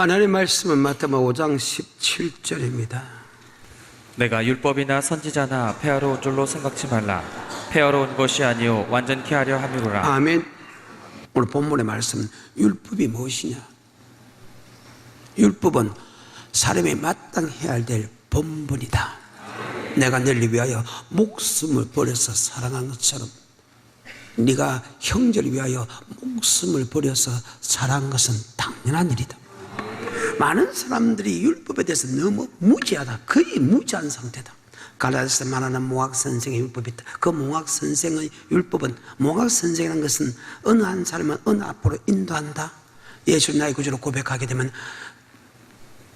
하나님 말씀은 마태복음 5장 17절입니다. 내가 율법이나 선지자나 폐하러 온 줄로 생각지 말라. 폐하러 온 것이 아니요 완전케 하려 함이로라. 아멘. 오늘 본문의 말씀은 율법이 무엇이냐? 율법은 사람이 마땅해야 될 본분이다. 내가 너를 위하여 목숨을 버려서 사랑한 것처럼 네가 형제를 위하여 목숨을 버려서 사랑한 것은 당연한 일이다. 많은 사람들이 율법에 대해서 너무 무지하다. 거의 무지한 상태다. 갈라디아서 말하는 몽학 선생의 율법이 있다. 그 몽학 선생의 율법은, 몽학 선생이라는 것은 어느 한 사람은 어느 앞으로 인도한다. 예수를 나의 구주로 고백하게 되면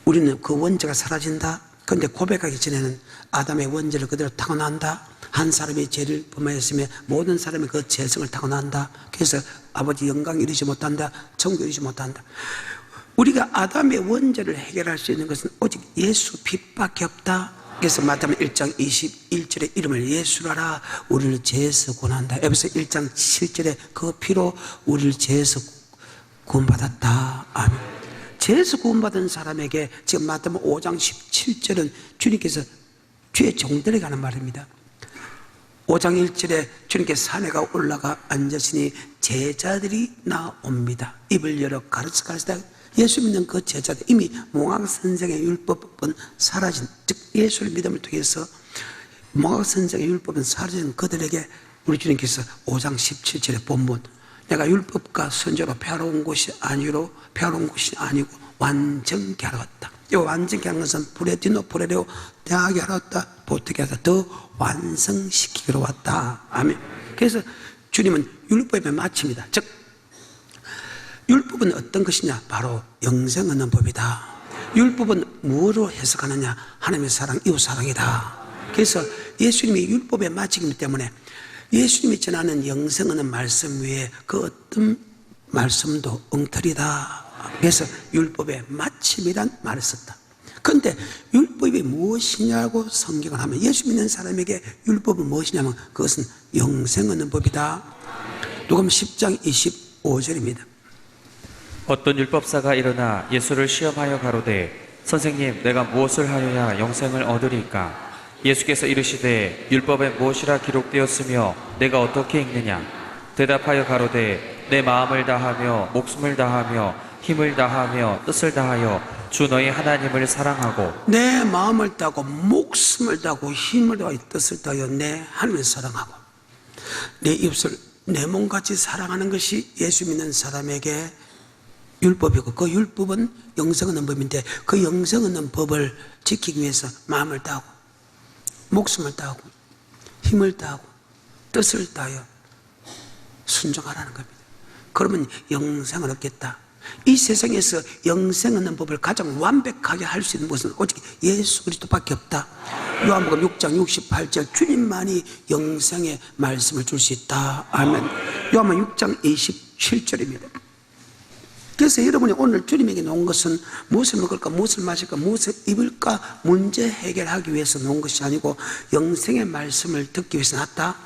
우리는 그 원죄가 사라진다. 그런데 고백하기 전에는 아담의 원죄를 그대로 타고난다. 한 사람이 죄를 범하였으며 모든 사람이 그 죄성을 타고난다. 그래서 아버지 영광 이루지 못한다. 천국 이루지 못한다. 우리가 아담의 원죄를 해결할 수 있는 것은 오직 예수 빛밖에 없다. 그래서 마태복음 1장 21절에 이름을 예수로 하라. 우리를 죄에서 구원한다. 에베소 1장 7절에 그 피로 우리를 죄에서 구원받았다. 아멘. 죄에서 구원받은 사람에게 지금 마태복음 5장 17절은 주님께서 죄의 종들에게 하는 말입니다. 5장 1절에 주님께서 산에가 올라가 앉으시니 제자들이 나옵니다. 입을 열어 가르치다. 예수 믿는 그 제자들, 이미 몽학 선생의 율법은 사라진, 즉 예수를 믿음을 통해서 몽학 선생의 율법은 사라진 그들에게 우리 주님께서 5장 17절의 본문, 내가 율법과 선지자로 폐하러 온 것이 아니고 완전케 하러 왔다. 이 완전케 하는 것은 브레디노 브레레오 대하게 하러 왔다. 보태게 하다. 더 완성시키기로 왔다. 아멘. 그래서 주님은 율법의 마침이다. 즉 율법은 어떤 것이냐? 바로 영생 얻는 법이다. 율법은 무엇으로 해석하느냐? 하나님의 사랑, 이웃 사랑이다. 그래서 예수님이 율법의 마침이기 때문에 예수님이 전하는 영생 얻는 말씀 위에 그 어떤 말씀도 엉터리다. 그래서 율법의 마침이란 말을 썼다. 그런데 율법이 무엇이냐고 성경을 하면, 예수 믿는 사람에게 율법은 무엇이냐면 그것은 영생 얻는 법이다. 누가복음 10장 25절입니다. 어떤 율법사가 일어나 예수를 시험하여 가로되 선생님 내가 무엇을 하여야 영생을 얻으리까? 예수께서 이르시되 율법에 무엇이라 기록되었으며 내가 어떻게 읽느냐? 대답하여 가로되 내 마음을 다하며 목숨을 다하며 힘을 다하며 뜻을 다하여 주 너희 하나님을 사랑하고, 내 마음을 다하고 목숨을 다하고 힘을 다하여 뜻을 다하여 내 하나님을 사랑하고 내 이웃을 내 몸같이 사랑하는 것이 예수 믿는 사람에게 율법이고, 그 율법은 영생 얻는 법인데 그 영생 얻는 법을 지키기 위해서 마음을 다하고 목숨을 다하고 힘을 다하고 뜻을 다하여 순종하라는 겁니다. 그러면 영생을 얻겠다. 이 세상에서 영생 얻는 법을 가장 완벽하게 할 수 있는 것은 오직 예수 그리스도밖에 없다. 요한복음 6장 68절, 주님만이 영생의 말씀을 줄 수 있다. 아멘. 요한복음 6장 27절입니다. 그래서 여러분이 오늘 주님에게 놓은 것은 무엇을 먹을까, 무엇을 마실까, 무엇을 입을까 문제 해결하기 위해서 놓은 것이 아니고 영생의 말씀을 듣기 위해서 났다.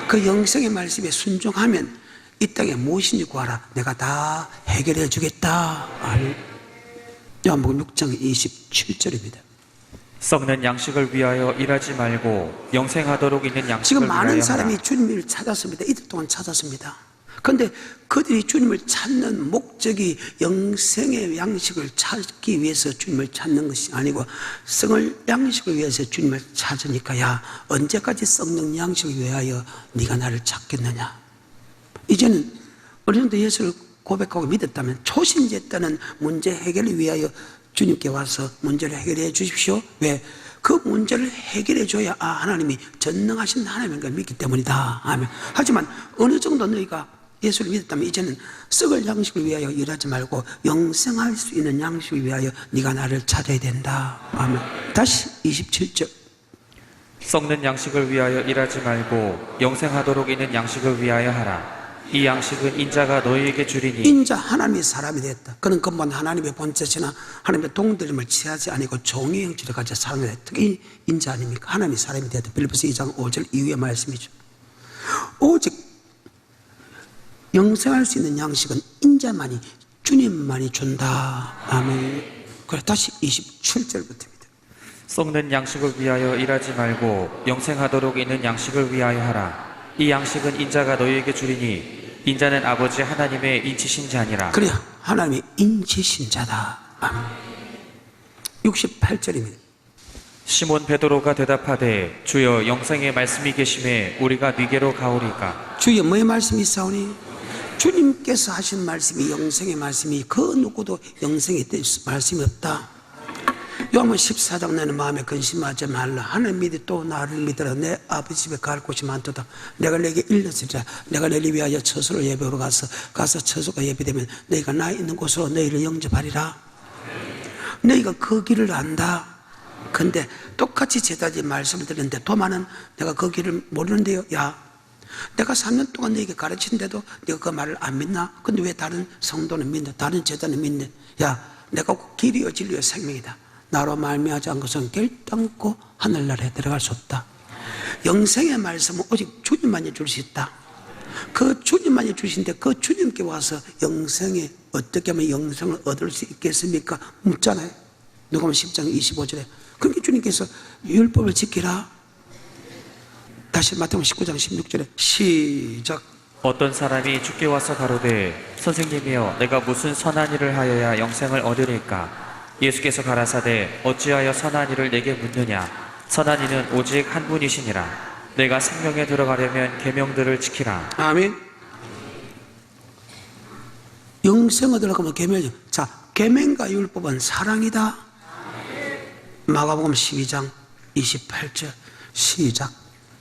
그 영생의 말씀에 순종하면 이 땅에 무엇인지 구하라. 내가 다 해결해 주겠다. 아멘. 요한복음 6장 27절입니다. 썩는 양식을 위하여 일하지 말고 영생하도록 있는 양식을 지금 위하여 많은 사람이 하라. 주님을 찾았습니다. 이틀 동안 찾았습니다. 그런데 그들이 주님을 찾는 목적이 영생의 양식을 찾기 위해서 주님을 찾는 것이 아니고 썩을 양식을 위해서 주님을 찾으니까, 야, 언제까지 썩는 양식을 위하여 네가 나를 찾겠느냐? 이제는 어느 정도 예수를 고백하고 믿었다면 초신제 때는 문제 해결을 위하여 주님께 와서 문제를 해결해 주십시오. 왜? 그 문제를 해결해 줘야 하나님이 전능하신 하나님인 걸 믿기 때문이다. 아멘. 하지만 어느 정도 너희가 예수를 믿었다면 이제는 썩을 양식을 위하여 일하지 말고 영생할 수 있는 양식을 위하여 네가 나를 찾아야 된다. 아멘. 다시 27절. 썩는 양식을 위하여 일하지 말고 영생하도록 있는 양식을 위하여 하라. 이 양식은 인자가 너희에게 주리니. 인자, 하나님이 사람이 됐다. 그는 근본 하나님의 본chất이나 하나님의 동들림을 취하지 아니고 종의 형질을 가져 사람이 됐다. 특히 인자 아닙니까? 하나님이 사람이 됐다. 빌립보서 2장 5절 이후의 말씀이죠. 오직 영생할 수 있는 양식은 인자만이 주님만이 준다. 아멘. 그래 다시 27절부터입니다. 썩는 양식을 위하여 일하지 말고 영생하도록 있는 양식을 위하여 하라. 이 양식은 인자가 너희에게 주리니 인자는 아버지 하나님의 인치신 자니라. 그래 하나님의 인치신 자다. 아멘. 68절입니다. 시몬 베드로가 대답하되 주여 영생의 말씀이 계심에 우리가 네게로 가오리까. 주여 뭐의 말씀이 있사오니? 주님께서 하신 말씀이 영생의 말씀이 그 누구도 영생의 말씀이 없다. 요한복음 14장 내는 마음에 근심하지 말라. 하나님 믿이 또 나를 믿으라. 내 아버지 집에 갈 곳이 많도다. 내가 내게 일렀으리라. 내가 너희를 위하여 처소를 예배하러 가서 처소가 예배되면 너희가 나 있는 곳으로 너희를 영접하리라. 너희가 그 길을 안다. 근데 똑같이 제자들이 말씀을 드렸는데 도마는 내가 그 길을 모르는데요. 야, 내가 3년 동안 너에게 가르치는데도 네가 그 말을 안 믿나? 근데 왜 다른 성도는 믿나? 다른 제자는 믿네? 야, 내가 길이요 진리요 생명이다. 나로 말미암지 않고서는 결단코 하늘나라에 들어갈 수 없다. 영생의 말씀은 오직 주님만이 줄 수 있다. 그 주님만이 주신데 그 주님께 와서 영생에 어떻게 하면 영생을 얻을 수 있겠습니까? 묻잖아요. 누가복음 10장 25절에 그렇게 주님께서 율법을 지키라. 다시 마태복음 19장 16절에 시작. 어떤 사람이 주께 와서 가로되 선생님이여 내가 무슨 선한 일을 하여야 영생을 얻으리까. 예수께서 가라사대 어찌하여 선한 일을 내게 묻느냐. 선한 이는 오직 한 분이시니라. 내가 생명에 들어가려면 계명들을 지키라. 아멘. 영생을 들어가면 계명. 자, 계명과 율법은 사랑이다. 마가복음 12장 28절 시작.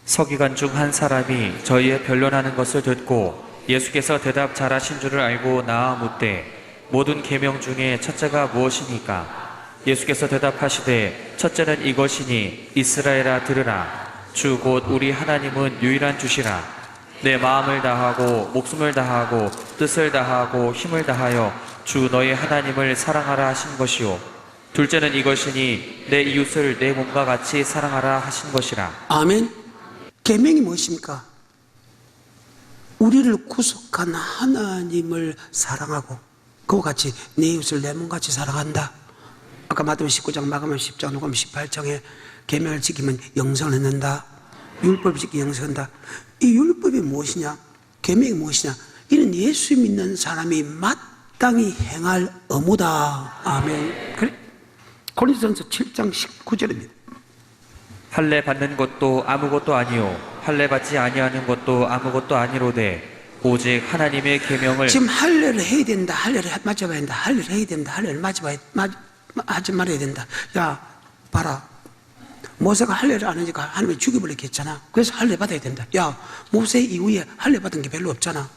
서기관 중 한 사람이 저희의 변론하는 것을 듣고 예수께서 대답 잘하신 줄을 알고 나아 묻되 모든 계명 중에 첫째가 무엇이니까? 예수께서 대답하시되 첫째는 이것이니 이스라엘아 들으라. 주 곧 우리 하나님은 유일한 주시라. 내 마음을 다하고 목숨을 다하고 뜻을 다하고 힘을 다하여 주 너희 하나님을 사랑하라 하신 것이요. 둘째는 이것이니 내 이웃을 내 몸과 같이 사랑하라 하신 것이라. 아멘. 계명이 무엇입니까? 우리를 구속한 하나님을 사랑하고 그와 같이 내 이웃을 내 몸같이 사랑한다. 아까 마태복음 19장, 마가복음 10장, 누가복음 18장에 계명을 지키면 영생을 얻는다. 율법을 지키면 영생한다. 이 율법이 무엇이냐? 계명이 무엇이냐? 이는 예수 믿는 사람이 마땅히 행할 의무다. 아멘. 그래? 고린도전서 7장 19절입니다. 할례 받는 것도 아무것도 아니요 할례 받지 아니하는 것도 아무것도 아니로되 오직 하나님의 계명을. 지금 할례를 해야 된다. 할례를 맞아봐야 된다. 할례를 해야 된다. 할례를 하지 말아야 된다. 야, 봐라. 모세가 할례를 안 하니까 하나님이 죽여버리게 했잖아. 그래서 할례 받아야 된다. 야, 모세 이후에 할례 받은 게 별로 없잖아.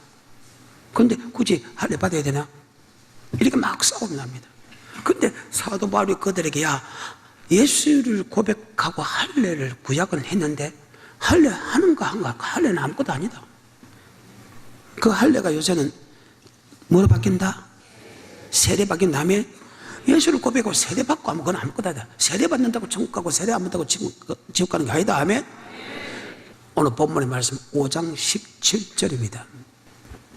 근데 굳이 할례 받아야 되나? 이렇게 막 싸움이 납니다. 근데 사도 바울이 그들에게 야, 예수를 고백하고 할례를 구약은 했는데 할례 하는가 한가? 할례는 아무것도 아니다. 그 할례가 요새는 뭐로 바뀐다? 세례 바뀐 다음에 예수를 고백하고 세례 받고 하면 그건 아무것도 아니다. 세례 받는다고 천국 가고 세례 안 받는다고 지옥 가는 게 아니다. 아멘. 오늘 본문의 말씀 5장 17절입니다.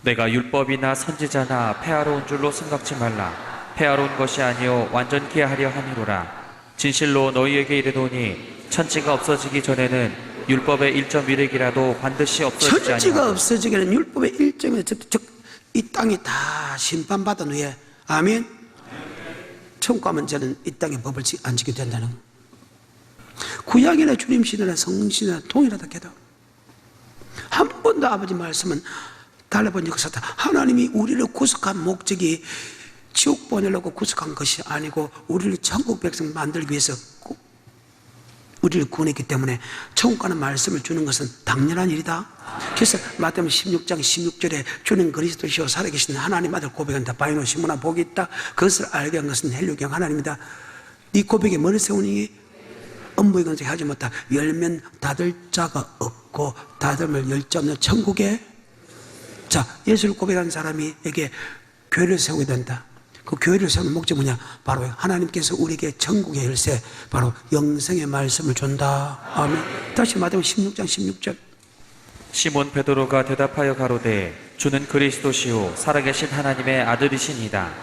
내가 율법이나 선지자나 폐하러 온 줄로 생각지 말라. 폐하러 온 것이 아니요 완전케 하려 함이로라. 진실로 너희에게 이르노니 천지가 없어지기 전에는 율법의 1.1획이라도 반드시 없어지지 아니하고. 천지가 없어지기는 율법의 1.1획, 즉 이 땅이 다 심판받은 후에 아멘. 천국 가면 저는 이 땅의 법을 안 지게 된다는 거. 구약이나 주님 시대나 성신이나 동일하다 해도 한 번도 아버지 말씀은 달라본 적이 없었다. 하나님이 우리를 구속한 목적이 지옥 보내려고 구속한 것이 아니고 우리를 천국 백성 만들기 위해서 우리를 구원했기 때문에 천국 가는 말씀을 주는 것은 당연한 일이다. 그래서 마태복음 16장 16절에 주는 그리스도시요 살아계신 하나님 아들 고백한다. 바이노 시모나 복이 있다. 그것을 알게 한 것은 헬류경 하나님이다. 네 고백에 머리 세우니 업무의 건설이 하지 못하. 열면 닫을 자가 없고 닫으면 열 자 없는 천국에. 자, 예수를 고백한 사람에게 교회를 세우게 된다. 그 교회를 세우는 목적이 뭐냐? 바로 하나님께서 우리에게 천국의 열쇠, 바로 영생의 말씀을 준다. 아멘. 다시 마태복음 16장 16절 시몬 베드로가 대답하여 가로되 주는 그리스도시요 살아계신 하나님의 아들이시니이다.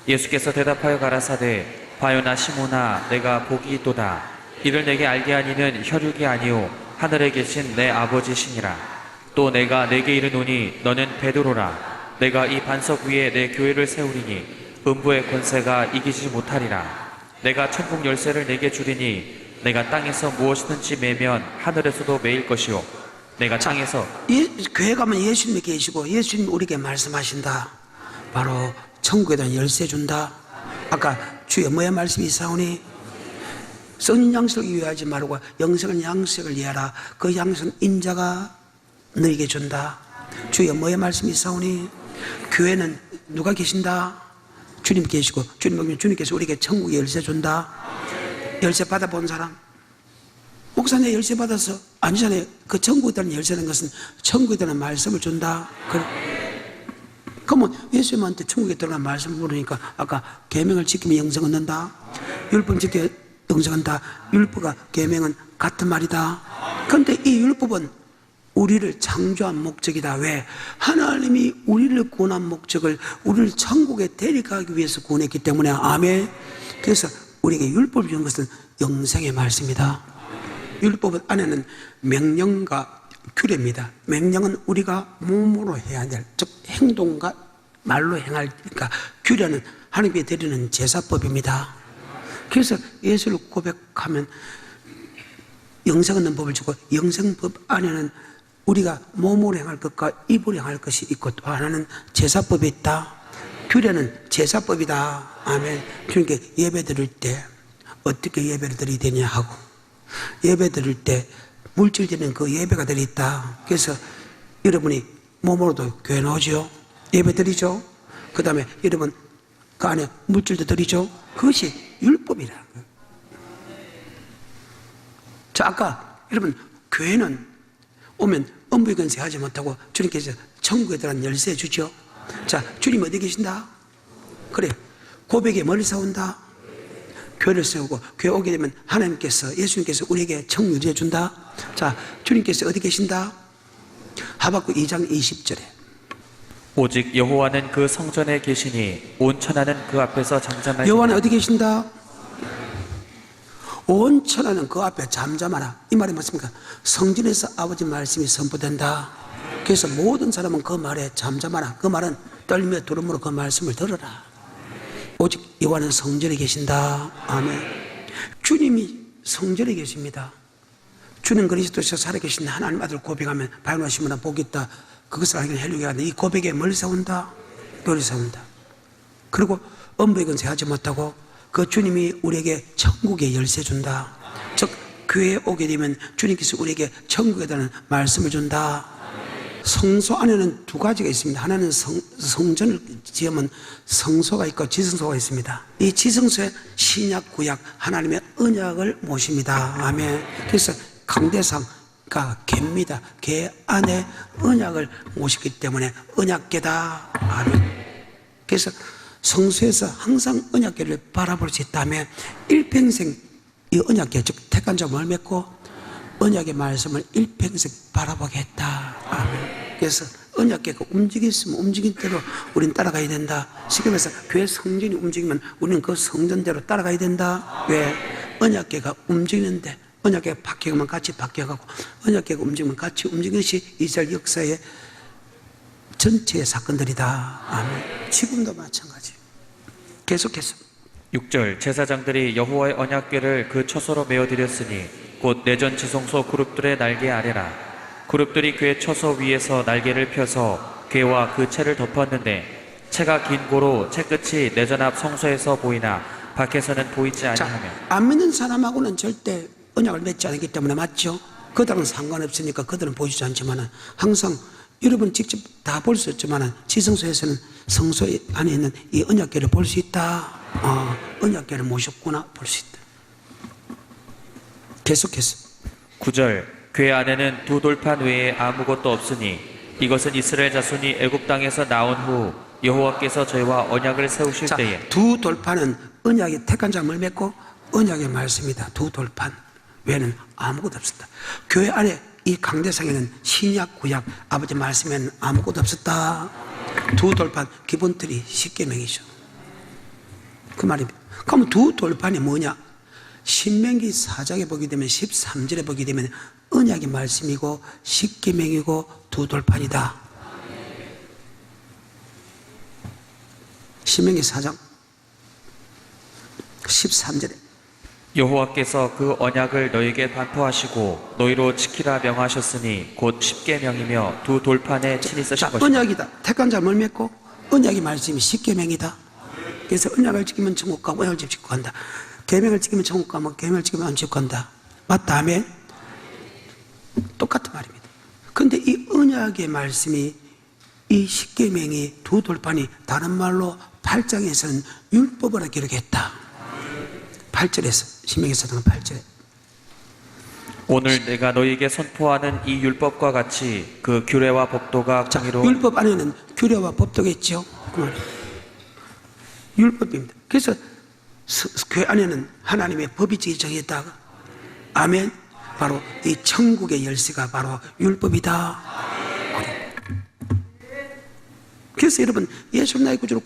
예수께서 대답하여 가라사대 바요나 시몬아 내가 복이 있도다. 이를 내게 알게 하니는 혈육이 아니요 하늘에 계신 내 아버지시니라. 또 내가 내게 이르노니 너는 베드로라. 내가 이 반석 위에 내 교회를 세우리니 음부의 권세가 이기지 못하리라. 내가 천국 열쇠를 내게 주리니 내가 땅에서 무엇이든지 매면 하늘에서도 매일 것이요 내가 땅에서 교회 가면 예수님이 계시고 예수님이 우리에게 말씀하신다. 바로 천국에 대한 열쇠 준다. 아까 주의 뭐의 말씀이 있사오니 썩는 양식을 이해하지 말고 영생은 양식을 이해하라. 그 양식은 인자가 너에게 준다. 주의 뭐의 말씀이 있사오니 교회는 누가 계신다? 주님 계시고 주님께서 우리에게 천국의 열쇠 준다. 열쇠 받아본 사람? 목사님 열쇠 받아서 아니잖아요. 그 천국에 대한 열쇠는 것은 천국에 대한 말씀을 준다. 그러면 예수님한테 천국에 들어간 말씀을 물으니까 아까 계명을 지키면 영생 얻는다. 율법 지켜 영생 얻는다. 율법과 계명은 같은 말이다. 그런데 이 율법은 우리를 창조한 목적이다. 왜? 하나님이 우리를 구원한 목적을 우리를 천국에 데려가기 위해서 구원했기 때문에. 아멘. 그래서 우리에게 율법을 준 것은 영생의 말씀이다. 율법 안에는 명령과 규례입니다. 명령은 우리가 몸으로 해야 될, 즉 행동과 말로 행할, 그러니까 규례는 하나님께 드리는 제사법입니다. 그래서 예수를 고백하면 영생 얻는 법을 주고, 영생법 안에는 우리가 몸으로 행할 것과 입으로 행할 것이 있고, 또 하나는 제사법이 있다. 규례는 제사법이다. 아멘. 그러니까 예배 드릴 때 어떻게 예배를 드려야 되냐 하고, 예배 드릴 때 물질 드리는 그 예배가 들어있다. 그래서 여러분이 몸으로도 교회 나오죠. 예배 드리죠. 그 다음에 여러분 그 안에 물질도 드리죠. 그것이 율법이라는 거예요. 자, 아까 여러분 교회는 오면 음부의 권세 하지 못하고 주님께서 천국에 들어간 열쇠 주죠. 자, 주님 어디 계신다? 그래, 고백에 멀리서 온다. 교회를 세우고 교회 오게 되면 하나님께서, 예수님께서 우리에게 천국을 주어준다. 자, 주님께서 어디 계신다? 하박국 2장 20절에 오직 여호와는 그 성전에 계시니 온 천하는 그 앞에서 잠잠하시니. 여호와는 어디 계신다? 온 천하는 그 앞에 잠잠하라. 이 말이 맞습니까? 성전에서 아버지 말씀이 선포된다. 그래서 모든 사람은 그 말에 잠잠하라. 그 말은 떨며 두름으로 그 말씀을 들어라. 오직 여호와는 성전에 계신다. 아멘. 주님이 성전에 계십니다. 주는 그리스도께서 살아계신 하나님 아들 고백하면 바요나 시몬아 복이 있다. 그것을 알기는 혈육이 아니다. 이 고백에 멀리서 온다. 멀리서 온다. 그리고 음부의 권세 하지 못하고 그 주님이 우리에게 천국의 열쇠 준다. 즉 교회에 오게 되면 주님께서 우리에게 천국에 대한 말씀을 준다. 성소 안에는 두 가지가 있습니다. 하나는 성전을 지으면 성소가 있고 지성소가 있습니다. 이 지성소에 신약 구약 하나님의 언약을 모십니다. 아멘. 그래서 강대상가 개입니다. 개 안에 언약을 모시기 때문에 언약궤다. 아멘. 그래서 성소에서 항상 언약궤를 바라볼 수 있다면 일평생 이 언약궤, 즉 택한 자를 맺고 언약의 말씀을 일평생 바라보겠다. 아멘. 그래서 언약궤가 움직였으면 움직인 대로 우리는 따라가야 된다. 쉽게 말해서 교회 성전이 움직이면 우리는 그 성전대로 따라가야 된다. 왜? 언약궤가 움직이는데 언약궤가 바뀌면 같이 바뀌어가고 언약궤가 움직이면 같이 움직이는 것이 이스라엘 역사의 전체의 사건들이다. 아멘. 지금도 마찬가지. 계속해서 6절 제사장들이 여호와의 언약궤를 그 처소로 메어드렸으니 곧 내전 지성소 그룹들의 날개 아래라. 그룹들이 그의 처소 위에서 날개를 펴서 궤와 그 채를 덮었는데 채가 긴 고로 채 끝이 내전 앞 성소에서 보이나 밖에서는 보이지 아니하며. 안 믿는 사람하고는 절대 언약을 맺지 않기 때문에 맞죠? 그들은 상관없으니까 그들은 보이지 않지만 항상 여러분 직접 다 볼 수 있지만 지성소에서는 성소 안에 있는 이 언약궤를 볼 수 있다. 언약궤를 모셨구나 볼 수 있다. 계속해서 9절 궤 안에는 두 돌판 외에 아무것도 없으니 이것은 이스라엘 자손이 애굽 땅에서 나온 후 여호와께서 저희와 언약을 세우실 때에. 두 돌판은 언약의 택한 자를 맺고 언약의 말씀이다. 두 돌판 외에는 아무것도 없습니다. 교회 안에 이 강대상에는 신약 구약 아버지 말씀에는 아무것도 없었다. 두 돌판 기본 틀이 십계명이죠. 그 말입니다. 그럼 두 돌판이 뭐냐? 신명기 4장에 보게 되면 13절에 보게 되면 언약의 말씀이고 십계명이고 두 돌판이다. 신명기 4장 13절에 여호와께서 그 언약을 너희에게 반포하시고 너희로 지키라 명하셨으니 곧 십계명이며 두 돌판에 친히 쓰신 자, 것이다. 언약이다. 택한 자를 뭘 맺고? 언약의 말씀이 십계명이다. 그래서 언약을 지키면 천국 가고 언약을 지키고 간다. 계명을 지키면 천국 가면 계명을 지키면 안 지키고 간다. 맞다 하면 똑같은 말입니다. 그런데 이 언약의 말씀이 이 십계명이 두 돌판이 다른 말로 8장에서는 율법으로 기록했다. 8절에서 신명기 4장 8절에 오늘 내가 너희에게 선포하는 이 율법과 같이 그 규례와 법도가 자, 공의로 율법 안에는 규례와 법도가 있죠. 그 말이에요. 율법입니다. 그래서 교회 안에는 하나님의 법이 정해졌다. 아멘. 바로 이 천국의 열쇠가 바로 율법이다. 그래서 여러분 예수 나의 구주를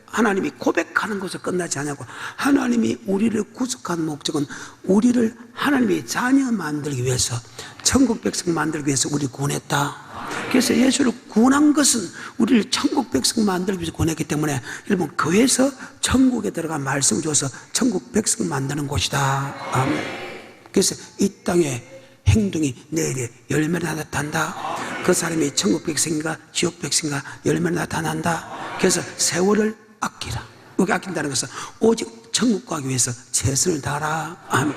하나님이 고백하는 것을 끝나지 않냐고. 하나님이 우리를 구속한 목적은 우리를 하나님의 자녀 만들기 위해서, 천국 백성 만들기 위해서 우리를 구원했다. 그래서 예수를 구원한 것은 우리를 천국 백성 만들기 위해서 구원했기 때문에 여러분 교회에서 천국에 들어간 말씀을 줘서 천국 백성 만드는 곳이다. 아멘. 그래서 이 땅에 행동이 내일에 열매를 나타난다. 그 사람이 천국 백성인가 지옥 백성인가 열매를 나타난다. 그래서 세월을 아끼라. 여기 아낀다는 것은 오직 천국 가기 위해서 최선을 다하라. 아멘.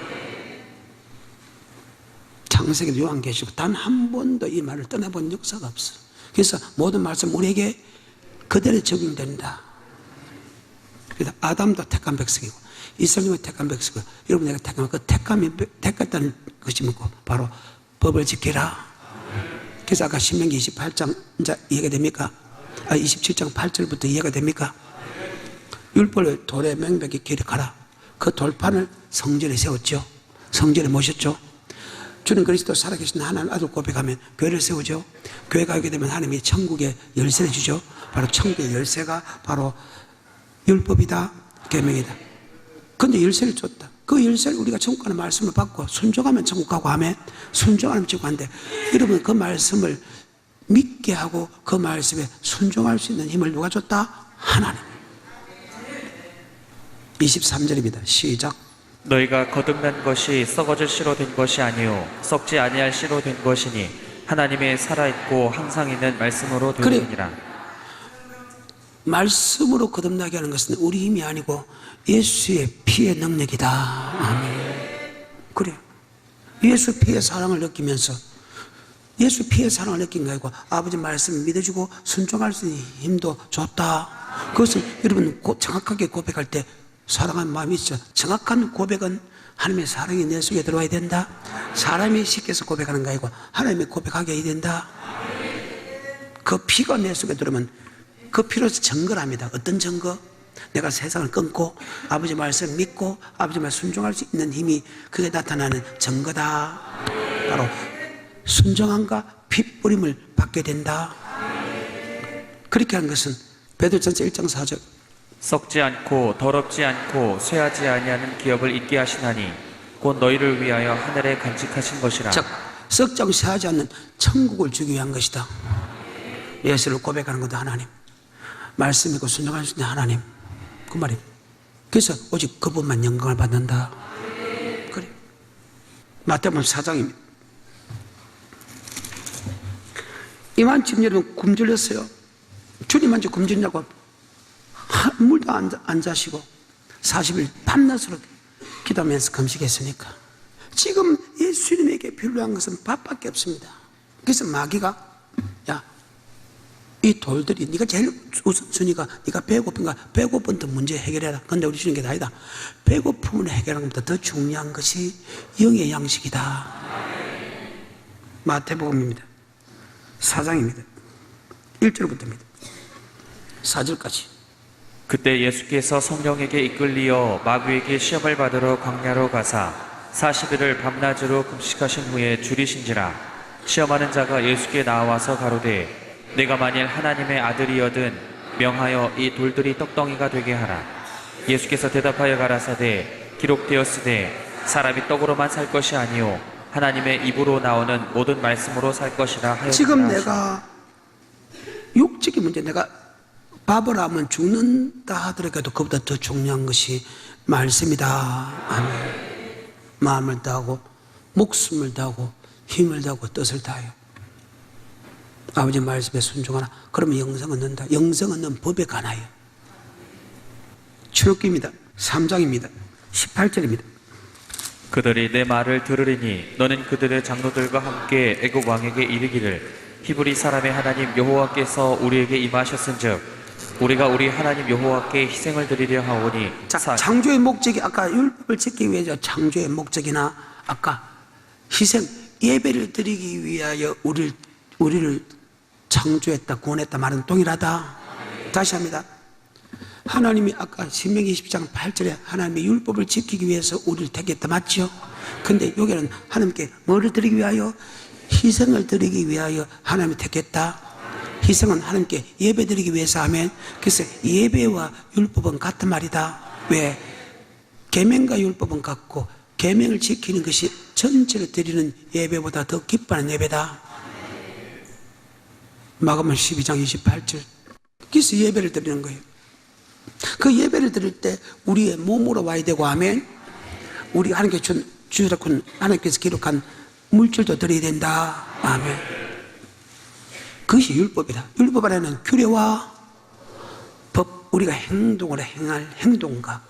창세기 요한계시록 단 한 번도 이 말을 떠나본 역사가 없어. 그래서 모든 말씀 우리에게 그대로 적용된다. 그래서 아담도 택한 백성이고 이스라엘이 택한 백성이고 여러분 내가 택한 그 택했다는 것이 뭐고 바로 법을 지키라. 그래서 아까 신명기 28장 이제 이해가 됩니까? 27장 8절부터 이해가 됩니까? 율법을 돌에 명백히 기록하라. 그 돌판을 성전에 세웠죠. 성전에 모셨죠. 주는 그리스도 살아계신 하나님 아들 고백하면 교회를 세우죠. 교회 가게 되면 하나님이 천국의 열쇠를 주죠. 바로 천국의 열쇠가 바로 율법이다, 계명이다. 근데 열쇠를 줬다. 그 열쇠를 우리가 천국 가는 말씀을 받고 순종하면 천국 가고 하면 순종하면 천국 간대. 여러분 그 말씀을 믿게 하고 그 말씀에 순종할 수 있는 힘을 누가 줬다? 하나님. 23절입니다. 시작. 너희가 거듭난 것이 썩어질 씨로 된 것이 아니요 썩지 아니할 씨로 된 것이니 하나님의 살아있고 항상 있는 말씀으로 되느니라. 말씀으로 거듭나게 하는 것은 우리 힘이 아니고 예수의 피의 능력이다. 아멘. 그래요. 예수 피의 사랑을 느끼면서 예수 피의 사랑을 느낀 거 아니고 아버지 말씀을 믿어주고 순종할 수 있는 힘도 줬다. 그것을 여러분 정확하게 고백할 때 사랑하는 마음이 있죠. 정확한 고백은 하나님의 사랑이 내 속에 들어와야 된다. 사람이 시켜서 고백하는 거 아니고 하나님이 고백하게 해야 된다. 그 피가 내 속에 들어오면 그 피로서 증거를 합니다. 어떤 증거? 내가 세상을 끊고 아버지 말씀 믿고 아버지 말씀 순종할 수 있는 힘이 그게 나타나는 증거다. 바로 순종함과 피 뿌림을 받게 된다. 그렇게 한 것은 베드로전서 1장 4절 썩지 않고 더럽지 않고 쇠하지 아니하는 기업을 잊게 하시나니 곧 너희를 위하여 하늘에 간직하신 것이라. 즉 썩지 쇠하지 않는 천국을 주기 위한 것이다. 예수를 고백하는 것도 하나님, 말씀 믿고 순종할 수 있는 하나님, 그 말이에요. 그래서 오직 그분만 영광을 받는다. 그래. 마태복음 4장입니다. 이만큼 여러분 굶주렸어요. 주님한테 굶주렸냐고 물도 안 자시고 40일 밤낮으로 기도하면서 금식했으니까 지금 예수님에게 필요한 것은 밥밖에 없습니다. 그래서 마귀가 야, 이 돌들이 네가 제일 우선순위가 네가 배고픈가 배고픈부터 문제 해결해라. 근데 우리 주님께 아니다. 배고픔을 해결하는 것보다 더 중요한 것이 영의 양식이다. 마태복음입니다. 4장입니다. 1절부터입니다. 4절까지. 그때 예수께서 성령에게 이끌리어 마귀에게 시험을 받으러 광야로 가사 40일을 밤낮으로 금식하신 후에 줄이신지라. 시험하는 자가 예수께 나와서 가로되 내가 만일 하나님의 아들이여든 명하여 이 돌들이 떡덩이가 되게 하라. 예수께서 대답하여 가라사대 기록되었으되 사람이 떡으로만 살 것이 아니요 하나님의 입으로 나오는 모든 말씀으로 살 것이라 하였다. 지금 내가 육적인 문제, 내가 밥을 하면 죽는다 하더라도 그보다 더 중요한 것이 말씀이다. 아멘. 마음을 다하고 목숨을 다하고 힘을 다하고 뜻을 다하여 아버지 말씀에 순종하라. 그러면 영생 얻는다. 영생 얻는 법에 관하여. 출애굽기입니다. 3장입니다. 18절입니다. 그들이 내 말을 들으리니 너는 그들의 장로들과 함께 애굽 왕에게 이르기를 히브리 사람의 하나님 여호와께서 우리에게 임하셨은즉 우리가 우리 하나님 여호와께 희생을 드리려 하오니. 자, 창조의 목적이 아까 율법을 지키기 위해서 창조의 목적이나 아까 희생 예배를 드리기 위하여 우리를 창조했다 구원했다 말은 동일하다. 다시 합니다. 하나님이 아까 신명기 20장 8절에 하나님의 율법을 지키기 위해서 우리를 택했다 맞죠? 근데 여기는 하나님께 뭐를 드리기 위하여? 희생을 드리기 위하여 하나님이 택했다. 희생은 하나님께 예배 드리기 위해서 하면, 그래서 예배와 율법은 같은 말이다. 왜? 계명과 율법은 같고 계명을 지키는 것이 전체를 드리는 예배보다 더 기뻐하는 예배다. 마가복음 12장 28절. 그래서 예배를 드리는 거예요. 그 예배를 드릴 때 우리의 몸으로 와야 되고 하면 우리 하나님께 주셨군 하나님께서 기록한 물질도 드려야 된다. 아멘. 그것이 율법이다. 율법 안에는 규례와 법, 우리가 행동을 행할 행동과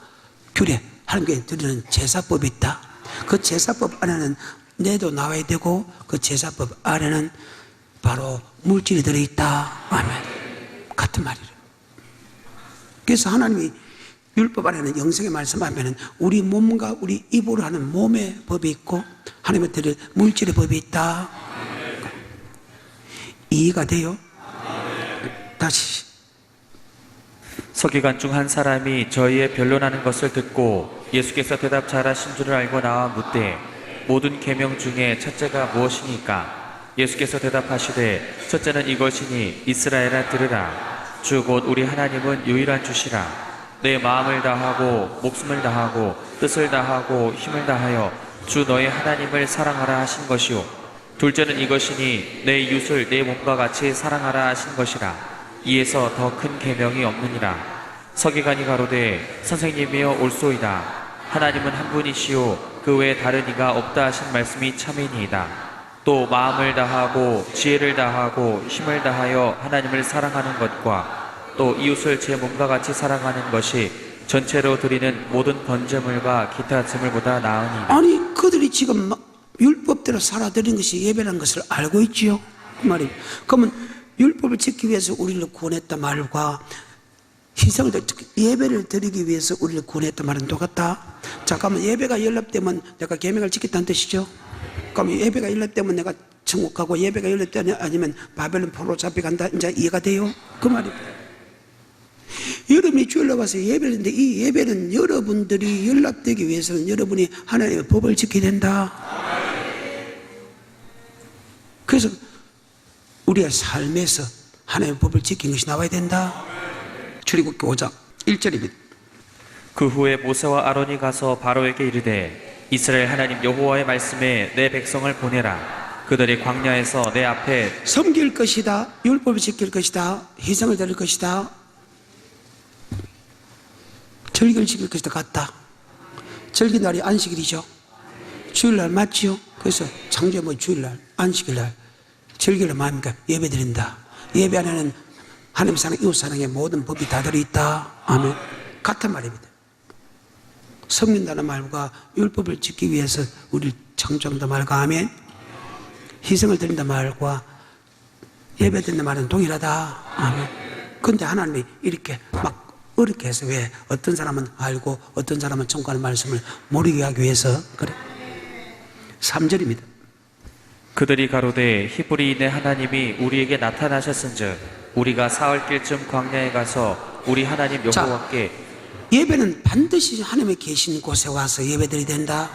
규례, 하나님께 드리는 제사법이 있다. 그 제사법 안에는 내도 나와야 되고 그 제사법 안에는 바로 물질이 들어있다. 아멘. 같은 말이래. 그래서 하나님이 율법 안에는 영생의 말씀하면은 우리 몸과 우리 입으로 하는 몸의 법이 있고 하나님의 드릴 물질의 법이 있다. 이해가 돼요? 다시. 서기관 중 한 사람이 저희의 변론하는 것을 듣고 예수께서 대답 잘하신 줄을 알고 나와 묻되 모든 계명 중에 첫째가 무엇이니까? 예수께서 대답하시되 첫째는 이것이니 이스라엘아 들으라. 주 곧 우리 하나님은 유일한 주시라. 내 마음을 다하고 목숨을 다하고 뜻을 다하고 힘을 다하여 주 너의 하나님을 사랑하라 하신 것이요. 둘째는 이것이니 내 이웃을 내 몸과 같이 사랑하라 하신 것이라. 이에서 더 큰 계명이 없느니라. 서기관이 가로되 선생님이여 옳소이다. 하나님은 한 분이시요 그 외에 다른 이가 없다 하신 말씀이 참이니이다. 또 마음을 다하고 지혜를 다하고 힘을 다하여 하나님을 사랑하는 것과 또 이웃을 제 몸과 같이 사랑하는 것이 전체로 드리는 모든 번제물과 기타 제물보다 나으니이다. 아니 그들이 지금 막 율법대로 살아드린 것이 예배라는 것을 알고 있지요. 그 말이에요. 그러면 율법을 지키기 위해서 우리를 구원했다 말과 희생을 예배를 드리기 위해서 우리를 구원했다 말은 똑같다. 잠깐만, 예배가 연락되면 내가 계명을 지켰다는 뜻이죠. 그럼 예배가 연락되면 내가 천국 가고 예배가 연락되면 아니면 바벨론 포로 잡혀간다. 이제 이해가 돼요? 그 말입니다. 여러분이 주일날 와서 예배를 했는데 이 예배는 여러분들이 연락되기 위해서는 여러분이 하나님의 법을 지켜야 된다. 그래서 우리의 삶에서 하나님의 법을 지킨 것이 나와야 된다. 출애굽기 5장 1절입니다. 그 후에 모세와 아론이 가서 바로에게 이르되 이스라엘 하나님 여호와의 말씀에 내 백성을 보내라. 그들이 광야에서 내 앞에 섬길 것이다. 율법을 지킬 것이다. 희생을 드릴 것이다. 절기를 지킬 것이다. 같다. 절기날이 안식일이죠. 주일날 맞지요? 그래서 창조의 뭐 주일날, 안식일날, 절기를 마음이니까 예배 드린다. 예배 안에는 하나님 사랑, 이웃 사랑의 모든 법이 다 들어있다. 아멘. 같은 말입니다. 섬긴다는 말과 율법을 지키기 위해서 우리를 창조한다 말과 아멘. 희생을 드린다 말과 예배 드린다 말은 동일하다. 아멘. 그런데 하나님이 이렇게 막 어렵게 해서 왜 어떤 사람은 알고 어떤 사람은 청구하는 말씀을 모르게 하기 위해서 그래. 3절입니다. 그들이 가로되 히브리인의 하나님이 우리에게 나타나셨은즉 우리가 사흘길쯤 광야에 가서 우리 하나님 여호와께. 예배는 반드시 하나님의 계신 곳에 와서 예배드려야 된다.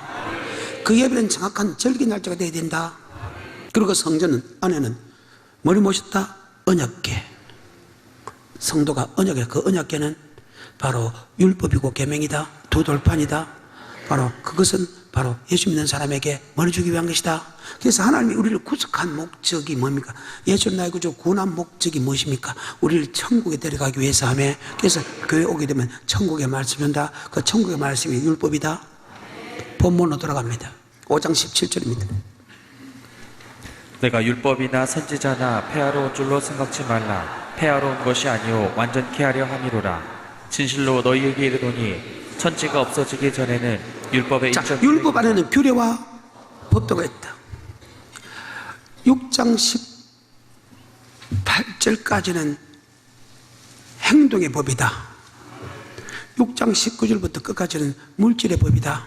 그 예배는 정확한 절기 날짜가 되어야 된다. 그리고 성전 안에는 뭘 모셨다? 언약궤. 성도가 언약궤, 그 언약궤는 바로 율법이고 계명이다. 두 돌판이다. 바로 그것은 바로 예수 믿는 사람에게 뭘 주기 위한 것이다. 그래서 하나님이 우리를 구속한 목적이 뭡니까? 예수를 나의 구주 구원한 목적이 무엇입니까? 우리를 천국에 데려가기 위해서 하며, 그래서 교회 오게 되면 천국의 말씀이 온다. 그 천국의 말씀이 율법이다. 본문으로 돌아갑니다. 5장 17절입니다. 내가 율법이나 선지자나 폐하러 온 줄로 생각지 말라. 폐하러 온 것이 아니요 완전케 하려 함이로라. 진실로 너희에게 이르노니 천지가 없어지기 전에는 율법의 자, 인적 율법 안에는 규례와 법도가 있다. 6장 18절까지는 행동의 법이다. 6장 19절부터 끝까지는 물질의 법이다.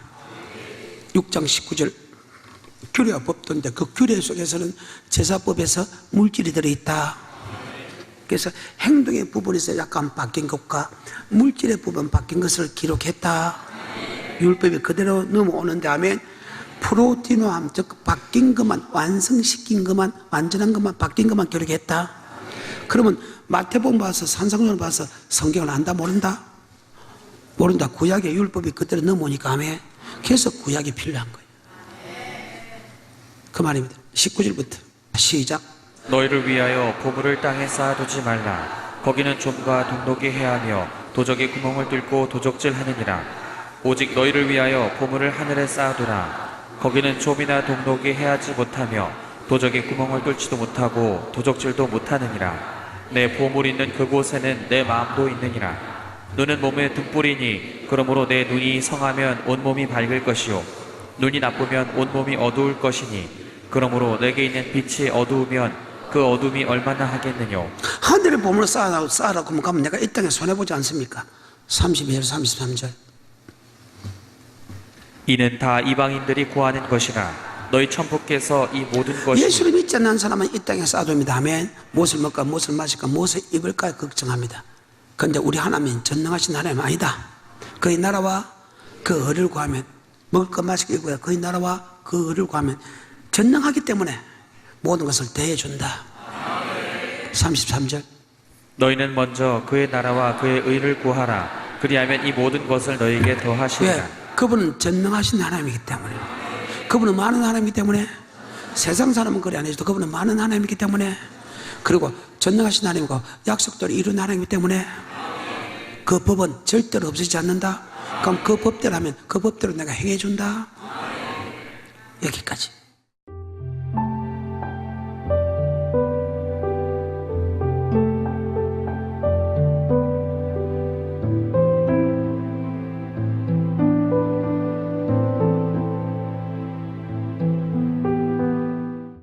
6장 19절 규례와 법도인데 그 규례 속에서는 제사법에서 물질이 들어있다. 그래서 행동의 부분에서 약간 바뀐 것과 물질의 부분 바뀐 것을 기록했다. 율법이 그대로 넘어오는 다음에 프로티노함, 즉 바뀐 것만, 완성시킨 것만, 완전한 것만, 바뀐 것만 기록했다. 그러면 마태복음 봐서 산상론을 봐서 성경을 안다 모른다? 모른다. 구약의 율법이 그대로 넘어오니까 하면 그래서 구약이 필요한 거예요. 그 말입니다. 19절부터 시작. 너희를 위하여 보물을 땅에 쌓아두지 말라. 거기는 좀과 동독이 해하며 도적이 구멍을 뚫고 도적질 하느니라. 오직 너희를 위하여 보물을 하늘에 쌓아두라. 거기는 좀이나 동독이 해하지 못하며 도적이 구멍을 뚫지도 못하고 도적질도 못하느니라. 내 보물 있는 그곳에는 내 마음도 있느니라. 눈은 몸의 등불이니 그러므로 내 눈이 성하면 온몸이 밝을 것이요 눈이 나쁘면 온몸이 어두울 것이니 그러므로 내게 있는 빛이 어두우면 그 어둠이 얼마나 하겠느냐. 하늘의 보물을 쌓아라고 하면 내가 이 땅에 손해보지 않습니까? 32절 33절. 이는 다 이방인들이 구하는 것이라. 너희 천부께서 이 모든 것이 예수를 믿지 않는 사람은 이 땅에 쌓아둡니다. 아멘. 무엇을 먹을까, 무엇을 마실까, 무엇을 입을까 걱정합니다. 그런데 우리 하나님은 전능하신 하나님 아니다. 그의 나라와 그 의를 구하면, 먹을 것 마실 것 입을 그의 나라와 그 의를 구하면 전능하기 때문에 모든 것을 대해준다. 33절. 너희는 먼저 그의 나라와 그의 의를 구하라. 그리하면 이 모든 것을 너희에게 더하시리라. 왜? 그분은 전능하신 하나님이기 때문에, 그분은 많은 하나님이기 때문에, 세상 사람은 그래 안 해줘도 그분은 많은 하나님이기 때문에, 그리고 전능하신 하나님과 약속대로 이룬 하나님이기 때문에 그 법은 절대로 없어지지 않는다. 그럼 그 법대로 하면 그 법대로 내가 행해준다. 여기까지.